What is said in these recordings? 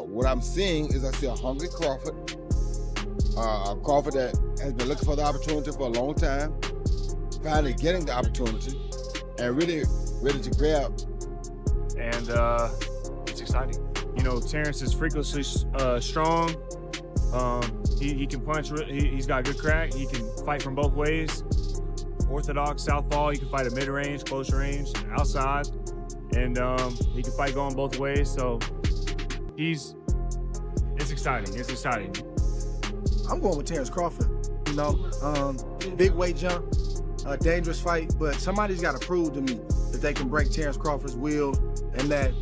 What I'm seeing is I see a hungry Crawford, a Crawford that has been looking for the opportunity for a long time, finally getting the opportunity, and really ready to grab. And it's exciting. You know, Terence is freakishly strong. He can punch. He's got good crack. He can fight from both ways. Orthodox southpaw. He can fight at mid-range, close range, outside, and he can fight going both ways. So it's exciting. It's exciting. I'm going with Terence Crawford. You know, big weight jump, a dangerous fight, but somebody's got to prove to me that they can break Terence Crawford's will and that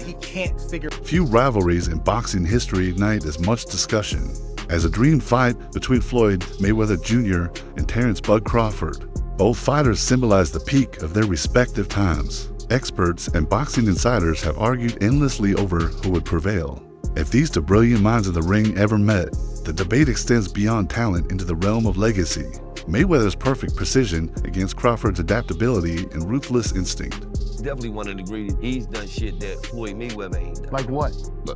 he can't figure. Few rivalries in boxing history ignite as much discussion as a dream fight between Floyd Mayweather Jr. and Terence "Bud" Crawford. Both fighters symbolize the peak of their respective times. Experts and boxing insiders have argued endlessly over who would prevail. If these two brilliant minds of the ring ever met, the debate extends beyond talent into the realm of legacy. Mayweather's perfect precision against Crawford's adaptability and ruthless instinct. Definitely one of the greatest. He's done shit that Floyd Mayweather ain't done. Like what?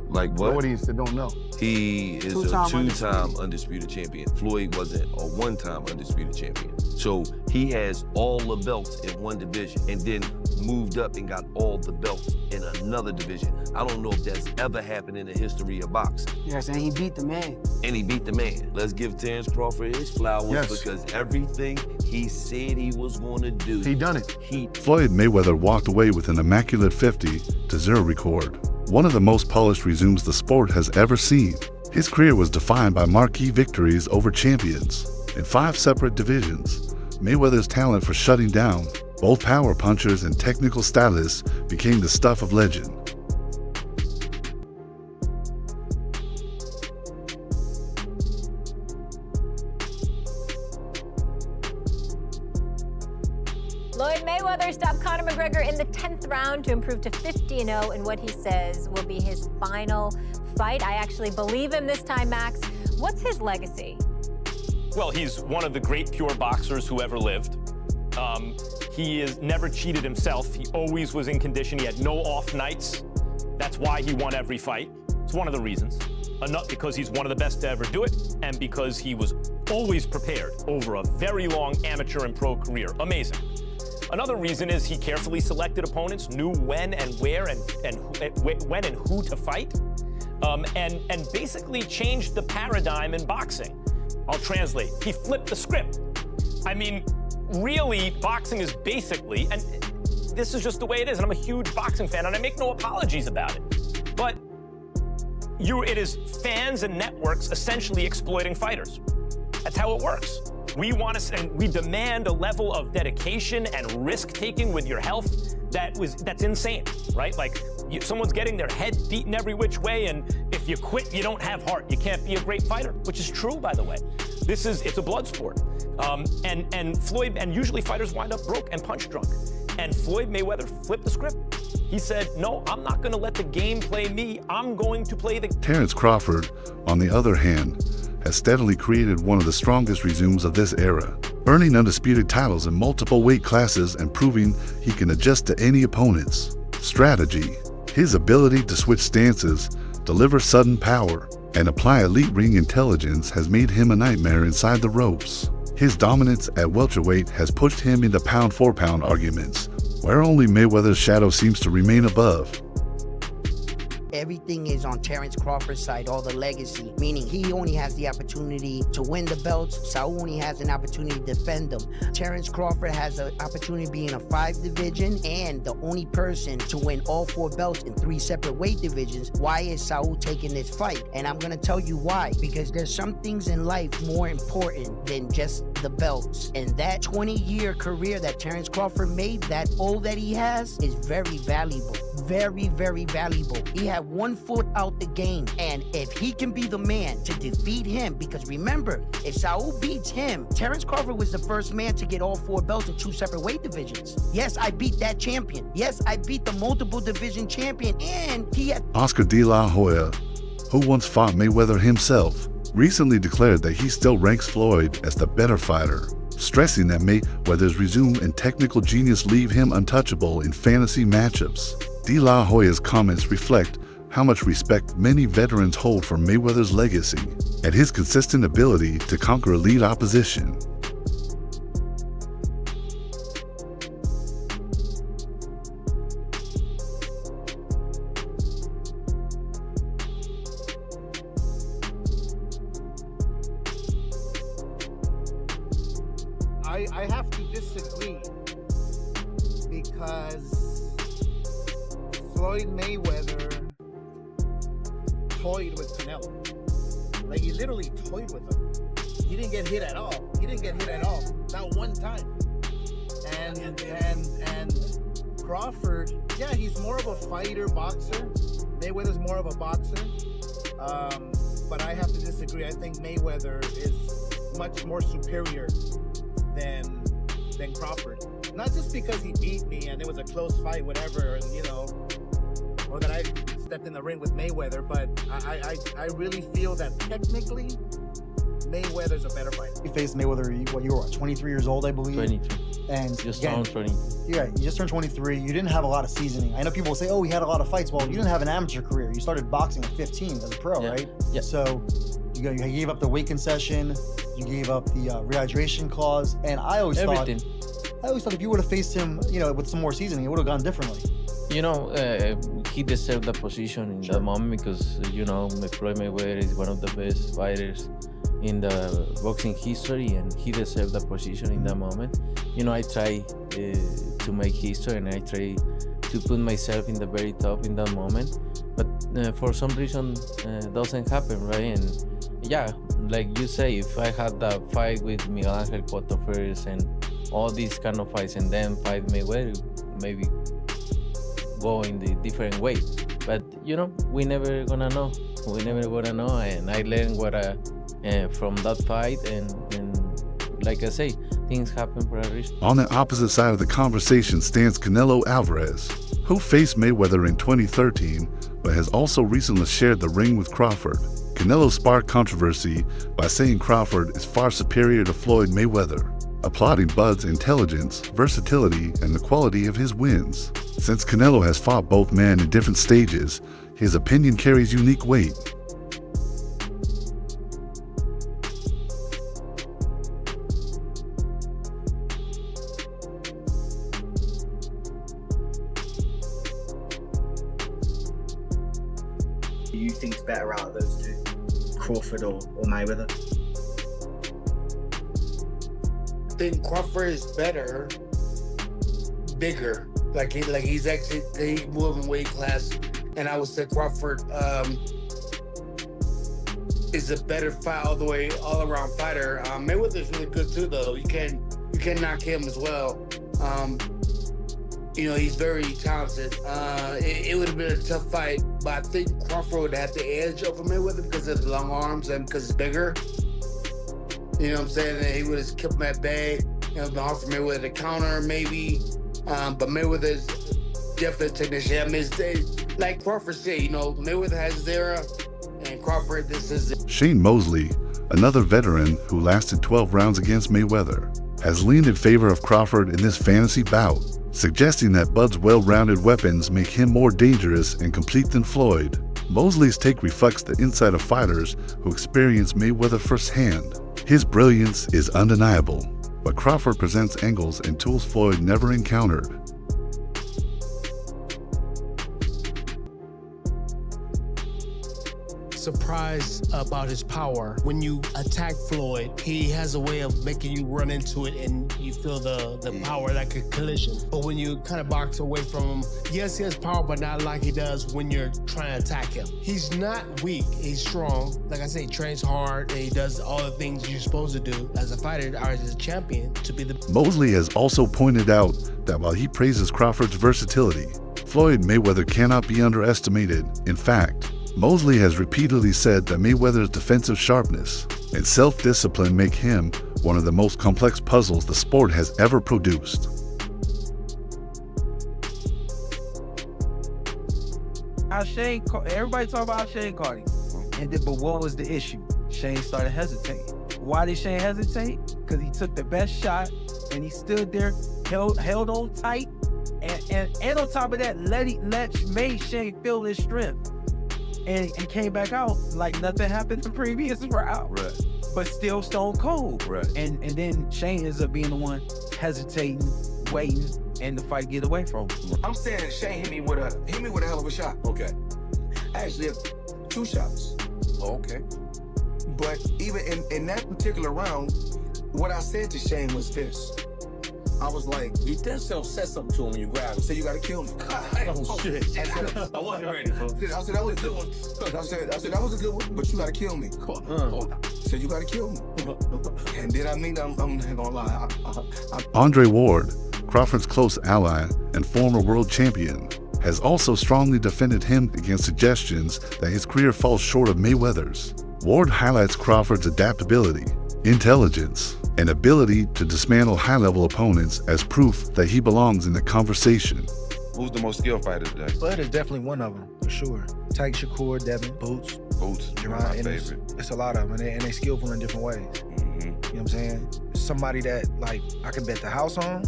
Like what? For audience that don't know. He is a two-time undisputed champion. Floyd wasn't a one-time undisputed champion. So he has all the belts in one division and then moved up and got all the belts in another division. I don't know if that's ever happened in the history of boxing. Yes, and he beat the man. And he beat the man. Let's give Terence Crawford his flowers because everything he said he was going to do, he done it. Floyd Mayweather walked away with an immaculate 50-0 record. One of the most polished resumes the sport has ever seen. His career was defined by marquee victories over champions in 5 separate divisions. Mayweather's talent for shutting down both power punchers and technical stylists became the stuff of legend. Floyd Mayweather stopped Conor McGregor in the 10th round to improve to 50-0 in what he says will be his final fight. I actually believe him this time, Max. What's his legacy? Well, he's one of the great pure boxers who ever lived. He has never cheated himself. He always was in condition. He had no off nights. That's why he won every fight. It's one of the reasons. Not because he's one of the best to ever do it, and because he was always prepared over a very long amateur and pro career. Amazing. Another reason is he carefully selected opponents, knew when and where and when and who to fight, and basically changed the paradigm in boxing. I'll translate. He flipped the script. I mean, really, boxing is basically, and this is just the way it is, and I'm a huge boxing fan, and I make no apologies about it, but it is fans and networks essentially exploiting fighters. That's how it works. We want to, and we demand a level of dedication and risk-taking with your health that's insane, right? Like, someone's getting their head beaten every which way, and if you quit, you don't have heart. You can't be a great fighter, which is true, by the way. It's a blood sport. And usually fighters wind up broke and punch drunk. And Floyd Mayweather flipped the script. He said, no, I'm not going to let the game play me. I'm going to play the... Terence Crawford, on the other hand, has steadily created one of the strongest resumes of this era, earning undisputed titles in multiple weight classes and proving he can adjust to any opponent's strategy. His ability to switch stances, deliver sudden power, and apply elite ring intelligence has made him a nightmare inside the ropes. His dominance at welterweight has pushed him into pound-for-pound arguments, where only Mayweather's shadow seems to remain above. Everything is on Terence Crawford's side, all the legacy, meaning he only has the opportunity to win the belts. Saul only has an opportunity to defend them. Terence Crawford has an opportunity to be in a 5 division and the only person to win all 4 belts in 3 separate weight divisions. Why is Saul taking this fight? And I'm gonna tell you why. Because there's some things in life more important than just the belts. And that 20-year career that Terence Crawford made, that all that he has, is very valuable. Very, very valuable. He had 1 foot out the game, and if he can be the man to defeat him, because remember, if Saul beats him, Terence Crawford was the first man to get all 4 belts in 2 separate weight divisions. Yes, I beat that champion. Yes, I beat the multiple division champion, and he had... Oscar De La Hoya, who once fought Mayweather himself, recently declared that he still ranks Floyd as the better fighter, stressing that Mayweather's resume and technical genius leave him untouchable in fantasy matchups. De La Hoya's comments reflect how much respect many veterans hold for Mayweather's legacy and his consistent ability to conquer elite opposition. I have to disagree because Floyd Mayweather toyed with Canelo. Like, he literally toyed with him. He didn't get hit at all. Not one time. And Crawford, yeah, he's more of a fighter, boxer. Mayweather's more of a boxer. But I have to disagree. I think Mayweather is much more superior than Crawford. Not just because he beat me and it was a close fight, whatever, you know, or that I stepped in the ring with Mayweather, but I really feel that technically Mayweather's a better fighter. You faced Mayweather, you were 23 years old, I believe? 22. And Just again, turned 20. yeah, you just turned 23. You didn't have a lot of seasoning. I know people will say, oh, he had a lot of fights. Well, you didn't have an amateur career. You started boxing at 15 as a pro, Yeah. right? Yeah. So you gave up the weight concession. You gave up the rehydration clause. And I always thought if you would have faced him, you know, with some more seasoning, it would have gone differently. You know, he deserved the position in that moment because, you know, Floyd Mayweather is one of the best fighters in the boxing history, and he deserved the position in that moment. You know, I try to make history, and I try to put myself in the very top in that moment. But for some reason, doesn't happen, right? And yeah, like you say, if I had that fight with Miguel Angel Cotto first and all these kind of fights, and then fight Mayweather, maybe go in the different way. But you know, we never gonna know. And I learned what from that fight, and like I say, things happen for a reason. On the opposite side of the conversation stands Canelo Alvarez, who faced Mayweather in 2013, but has also recently shared the ring with Crawford. Canelo sparked controversy by saying Crawford is far superior to Floyd Mayweather, applauding Bud's intelligence, versatility, and the quality of his wins. Since Canelo has fought both men in different stages, his opinion carries unique weight. Who you think's better out of those two, Crawford or Mayweather? I think Crawford is better, bigger. Like he's actually moving weight class, and I would say Crawford is a better fight all around fighter. Mayweather's really good too, though. You can knock him as well. You know, he's very talented. It would have been a tough fight, but I think Crawford would have the edge over Mayweather because of the long arms and because it's bigger. You know what I'm saying? And he would have kept him at bay. You know, been hard for Mayweather to counter, maybe. But Mayweather's definitely a technician. I mean, like Crawford said, you know, Mayweather has his era, and Crawford, this is it. Shane Mosley, another veteran who lasted 12 rounds against Mayweather, has leaned in favor of Crawford in this fantasy bout, suggesting that Bud's well-rounded weapons make him more dangerous and complete than Floyd. Mosley's take reflects the insight of fighters who experience Mayweather firsthand. His brilliance is undeniable, but Crawford presents angles and tools Floyd never encountered. Surprised about his power. When you attack Floyd, he has a way of making you run into it and you feel the power, like a collision. But when you kind of box away from him, yes, he has power, but not like he does when you're trying to attack him. He's not weak, he's strong. Like I say, he trains hard and he does all the things you're supposed to do as a fighter or as a champion to be the... Mosley has also pointed out that while he praises Crawford's versatility, Floyd Mayweather cannot be underestimated. In fact, Mosley has repeatedly said that Mayweather's defensive sharpness and self-discipline make him one of the most complex puzzles the sport has ever produced. Everybody talk about Shane Cardi, but what was the issue? Shane started hesitating. Why did Shane hesitate? Because he took the best shot and he stood there, held on tight, and on top of that, made Shane feel his strength. and came back out like nothing happened the previous round. Right. But still stone cold. Right. And then Shane ends up being the one hesitating, waiting, and the fight get away from him. I'm saying Shane hit me with a hell of a shot. Okay. Actually, 2 shots. Oh, okay. But even in that particular round, what I said to Shane was this. I was like, you said something to him when you grabbed him. Said, you gotta kill me. Oh, shit. I wasn't ready, bro. I said, that was a good one. I said, that was a good one, but you gotta kill me. Said, you gotta kill me. And then, I'm not gonna lie. Andre Ward, Crawford's close ally and former world champion, has also strongly defended him against suggestions that his career falls short of Mayweather's. Ward highlights Crawford's adaptability, intelligence, and ability to dismantle high-level opponents as proof that he belongs in the conversation. Who's the most skilled fighter today? Floyd is definitely one of them, for sure. Tyke Shakur, Devin, Boots, one of my favorite. It's a lot of them, and they skillful in different ways. Mm-hmm. You know what I'm saying? Somebody that, like, I can bet the house on,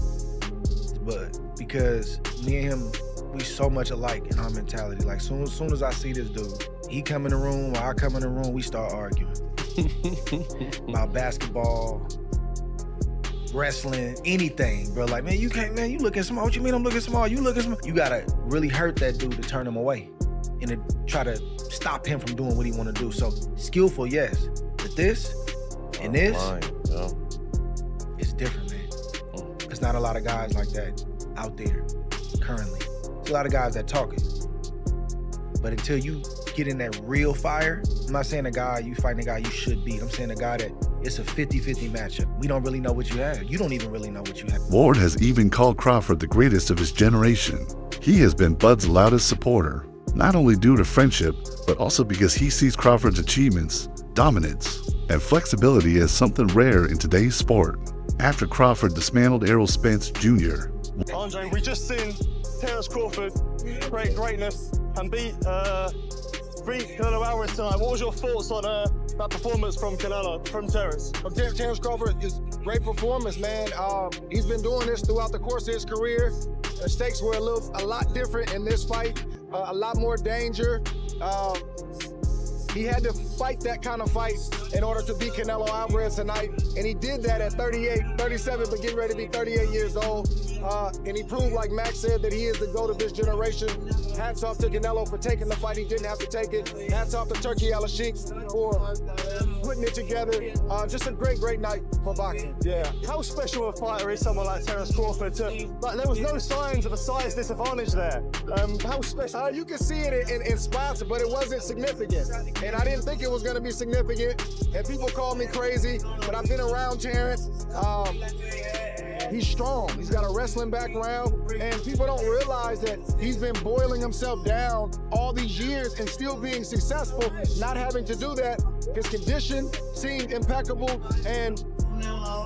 but because me and him, we so much alike in our mentality. Like, soon as I see this dude, he come in the room or I come in the room, we start arguing. About basketball, wrestling, anything, bro. Like, man, you can't, man, you looking small. What you mean I'm looking small? You looking small. You gotta really hurt that dude to turn him away and to try to stop him from doing what he wanna do. So, skillful, yes. But this and this, it's different, man. There's not a lot of guys like that out there currently. There's a lot of guys that talk it. But until you get in that real fire, I'm not saying a guy, you fighting a guy you should beat. I'm saying a guy that it's a 50-50 matchup. We don't really know what you have. You don't even really know what you have. Ward has even called Crawford the greatest of his generation. He has been Bud's loudest supporter, not only due to friendship, but also because he sees Crawford's achievements, dominance, and flexibility as something rare in today's sport. After Crawford dismantled Errol Spence Jr. Andre, we just seen Terence Crawford create greatness and beat 3 Canelo Alvarez tonight. What was your thoughts on that performance from Terence? Terence Crawford is great performance, man. He's been doing this throughout the course of his career. The stakes were a lot different in this fight, a lot more danger. He had to fight that kind of fight in order to beat Canelo Alvarez tonight, and he did that at 37, but getting ready to be 38 years old. And he proved, like Max said, that he is the GOAT of this generation. Hats off to Canelo for taking the fight. He didn't have to take it. Hats off to Turkey Al-Sheikh for putting it together. Just a great, great night for boxing. Yeah. How special a fighter is someone like Terence Crawford? There was no signs of a size disadvantage there. How special? You can see it in spots, but it wasn't significant. And I didn't think it was going to be significant. And people call me crazy, but I've been around Terence. He's strong. He's got a wrestling background, and people don't realize that he's been boiling himself down all these years and still being successful, not having to do that. His condition seemed impeccable, and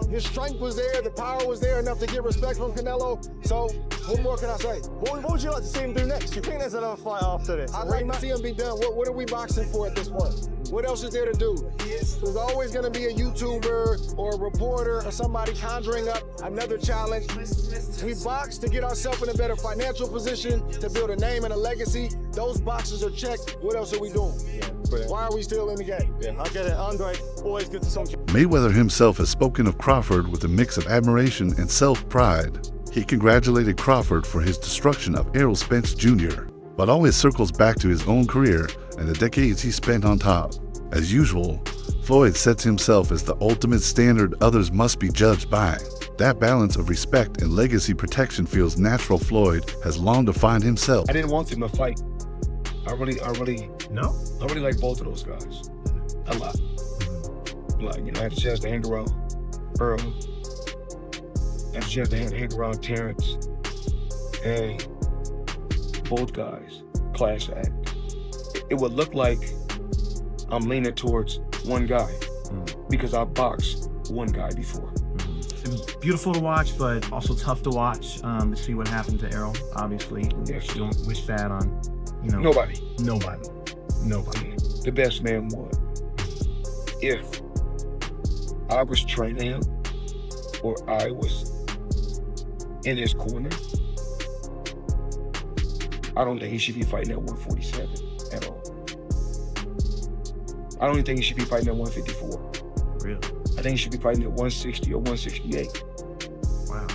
his strength was there, the power was there enough to get respect from Canelo. So, what more can I say? What would you like to see him do next? Do you think there's another fight after this? I'd like to see him be done. What are we boxing for at this point? What else is there to do? There's always going to be a YouTuber or a reporter or somebody conjuring up another challenge. We box to get ourselves in a better financial position, to build a name and a legacy. Those boxes are checked. What else are we doing? Why are we still in the game? Yeah, I get it. Andre, always good to talk to you. Mayweather himself has spoken of Crawford with a mix of admiration and self-pride. He congratulated Crawford for his destruction of Errol Spence Jr., but always circles back to his own career and the decades he spent on top. As usual, Floyd sets himself as the ultimate standard others must be judged by. That balance of respect and legacy protection feels natural. Floyd has longed to find himself. I didn't want him to fight. I really like both of those guys a lot. Like, I had a chance to hang around Earl. I had a chance to hang around Terence. And both guys, class act. It would look like I'm leaning towards one guy because I boxed one guy before. It was beautiful to watch, but also tough to watch to see what happened to Errol, obviously. Yes. You don't wish that on, Nobody. Nobody. The best man won. If I was training him or I was in his corner, I don't think he should be fighting at 147 at all. I don't even think he should be fighting at 154. Really? I think he should be fighting at 160 or 168. Wow.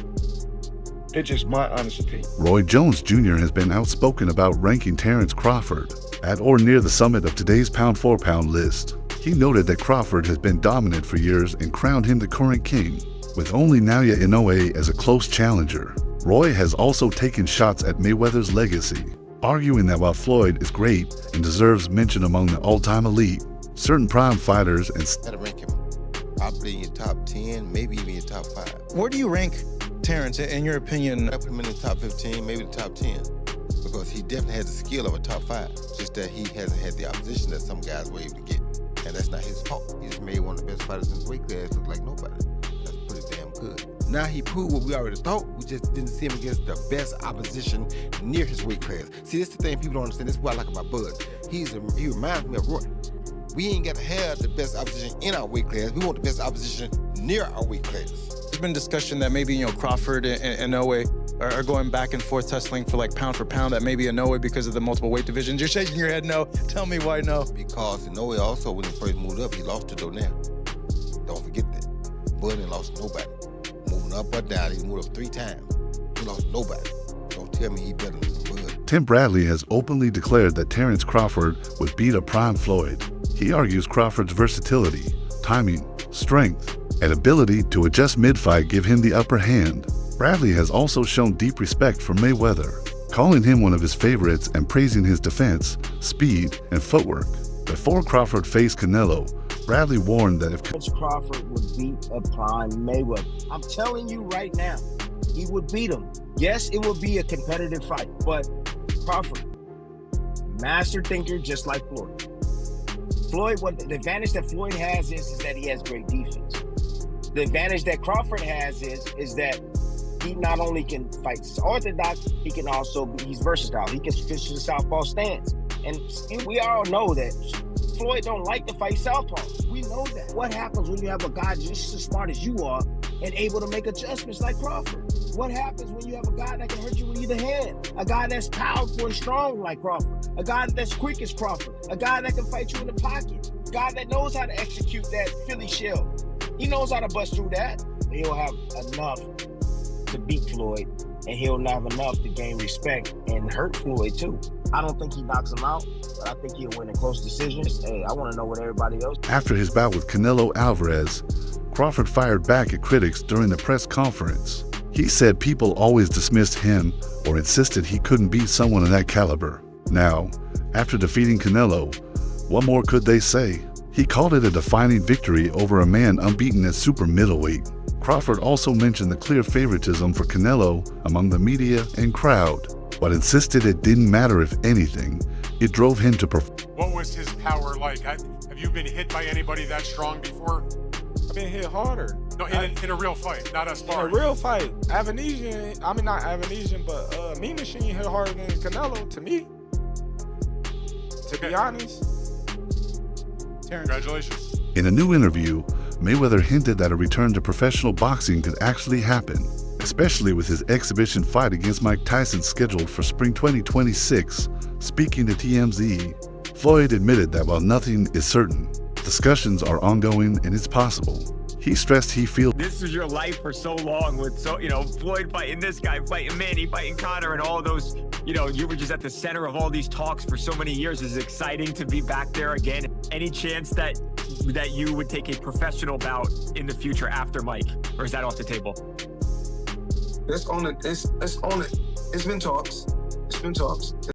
It's just my honest opinion. Roy Jones Jr. has been outspoken about ranking Terence Crawford at or near the summit of today's pound-for-pound list. He noted that Crawford has been dominant for years and crowned him the current king, with only Naoya Inoue as a close challenger. Roy has also taken shots at Mayweather's legacy, arguing that while Floyd is great and deserves mention among the all-time elite, certain prime fighters and gotta rank him probably in your top 10, maybe even your top 5. Where do you rank Terence, in your opinion? I put him in the top 15, maybe the top 10, because he definitely has the skill of a top 5. Just that he hasn't had the opposition that some guys were able to get, and that's not his fault. He just made one of the best fighters in his weight class look like nobody. That's pretty damn good. Now he proved what we already thought. We just didn't see him against the best opposition near his weight class. See, this is the thing people don't understand. This is what I like about Bud. He reminds me of Roy. We ain't got to have the best opposition in our weight class. We want the best opposition near our weight class. There's been discussion that maybe, Crawford and Inoue are going back and forth tussling for like pound for pound, that maybe Inoue because of the multiple weight divisions. You're shaking your head no. Tell me why no. Because Inoue also, when he first moved up, he lost to Donaire. Don't forget that. Bud ain't lost nobody. Moving up or down, he moved up 3 times. He lost nobody. Don't tell me he better than Bud. Tim Bradley has openly declared that Terence Crawford would beat a prime Floyd. He argues Crawford's versatility, timing, strength, and ability to adjust mid-fight give him the upper hand. Bradley has also shown deep respect for Mayweather, calling him one of his favorites and praising his defense, speed, and footwork. Before Crawford faced Canelo, Bradley warned that if Terence Crawford would beat a prime Mayweather, I'm telling you right now, he would beat him. Yes, it would be a competitive fight, but Crawford, master thinker just like Floyd. What the advantage that Floyd has is that he has great defense. The advantage that Crawford has is that he not only can fight orthodox, he can also he's versatile. He can fish the southpaw stance. And we all know that Floyd don't like to fight southpaws. We know that. What happens when you have a guy just as smart as you are and able to make adjustments like Crawford? What happens when you have a guy that can hurt you with either hand? A guy that's powerful and strong like Crawford. A guy that's quick as Crawford. A guy that can fight you in the pocket. A guy that knows how to execute that Philly shell. He knows how to bust through that. He'll have enough to beat Floyd, and he'll have enough to gain respect and hurt Floyd too. I don't think he knocks him out, but I think he'll win a close decision. Hey, I want to know what everybody else. After his bout with Canelo Alvarez, Crawford fired back at critics during the press conference. He said people always dismissed him or insisted he couldn't beat someone of that caliber. Now, after defeating Canelo, what more could they say? He called it a defining victory over a man unbeaten at super middleweight. Crawford also mentioned the clear favoritism for Canelo among the media and crowd, but insisted it didn't matter if anything. It drove him to perform. What was his power like? Have you been hit by anybody that strong before? I've been hit harder. No, in a real fight, not a sparring. In a real fight. Not Avanesian, but Mean Machine hit harder than Canelo to me. To be honest. Terence. Congratulations. In a new interview, Mayweather hinted that a return to professional boxing could actually happen, especially with his exhibition fight against Mike Tyson scheduled for spring 2026. Speaking to TMZ, Floyd admitted that while nothing is certain, discussions are ongoing and it's possible. He stressed he feels this is your life for so long with Floyd fighting this guy, fighting Manny, fighting Conor, and all those, you were just at the center of all these talks for so many years. It's exciting to be back there again. Any chance that you would take a professional bout in the future after Mike, or is that off the table? Let's own it. It's been talks. It's been talks.